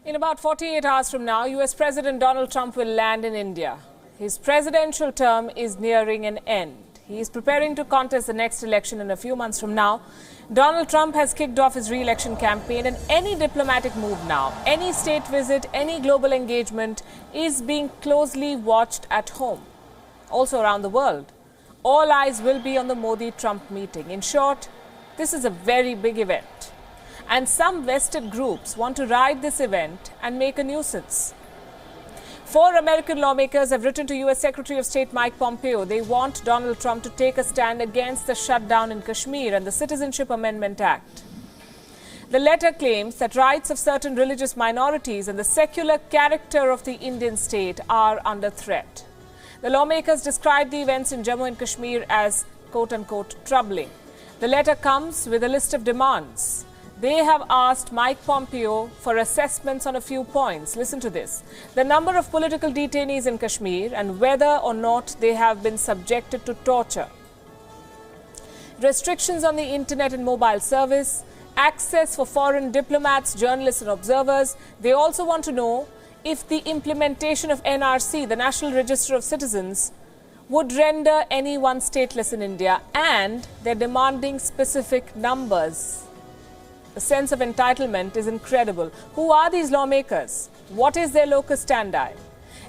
In about 48 hours from now, US President Donald Trump will land in India. His presidential term is nearing an end. He is preparing to contest the next election in a few months from now. Donald Trump has kicked off his re-election campaign, and any diplomatic move now, any state visit, any global engagement is being closely watched at home, also around the world. All eyes will be on the Modi-Trump meeting. In short, this is a very big event. And some vested groups want to ride this event and make a nuisance. 4 American lawmakers have written to US Secretary of State Mike Pompeo. They want Donald Trump to take a stand against the shutdown in Kashmir and the Citizenship Amendment Act. The letter claims that rights of certain religious minorities and the secular character of the Indian state are under threat. The lawmakers described the events in Jammu and Kashmir as quote-unquote troubling. The letter comes with a list of demands. They have asked Mike Pompeo for assessments on a few points. Listen to this. The number of political detainees in Kashmir and whether or not they have been subjected to torture. Restrictions on the internet and mobile service. Access for foreign diplomats, journalists and observers. They also want to know if the implementation of NRC, the National Register of Citizens, would render anyone stateless in India, and they're demanding specific numbers. The sense of entitlement is incredible. Who are these lawmakers? What is their locus standi?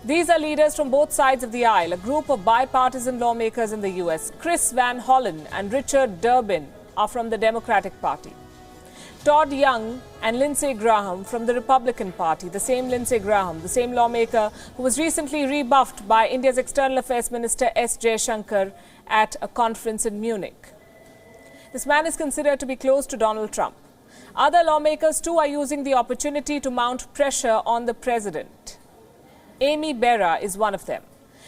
These are leaders from both sides of the aisle, a group of bipartisan lawmakers in the US. Chris Van Hollen and Richard Durbin are from the Democratic Party. Todd Young and Lindsey Graham from the Republican Party. The same Lindsey Graham, the same lawmaker who was recently rebuffed by India's External Affairs Minister S. Jaishankar at a conference in Munich. This man is considered to be close to Donald Trump. Other lawmakers too are using the opportunity to mount pressure on the president. Amy Bera is one of them.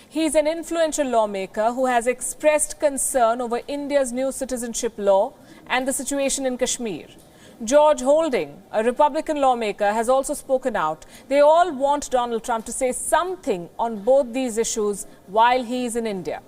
He is an influential lawmaker who has expressed concern over India's new citizenship law and the situation in Kashmir. George Holding, a Republican lawmaker, has also spoken out. They all want Donald Trump to say something on both these issues while he is in India.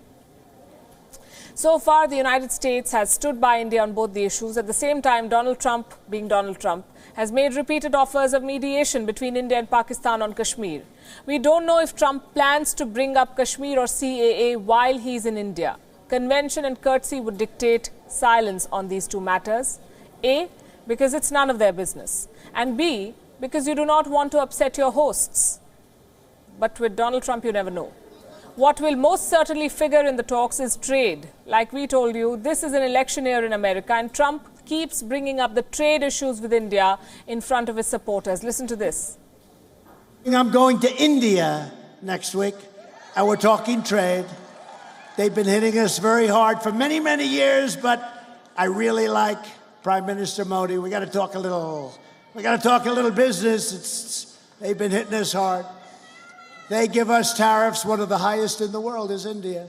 So far, the United States has stood by India on both the issues. At the same time, Donald Trump, being Donald Trump, has made repeated offers of mediation between India and Pakistan on Kashmir. We don't know if Trump plans to bring up Kashmir or CAA while he's in India. Convention and courtesy would dictate silence on these two matters. A, because it's none of their business. And B, because you do not want to upset your hosts. But with Donald Trump, you never know. What will most certainly figure in the talks is trade. Like we told you, this is an election year in America, and Trump keeps bringing up the trade issues with India in front of his supporters. Listen to this. I'm going to India next week, and we're talking trade. They've been hitting us very hard for many, many years, but I really like Prime Minister Modi. We got to talk a little business. They've been hitting us hard. They give us tariffs. One of the highest in the world is India.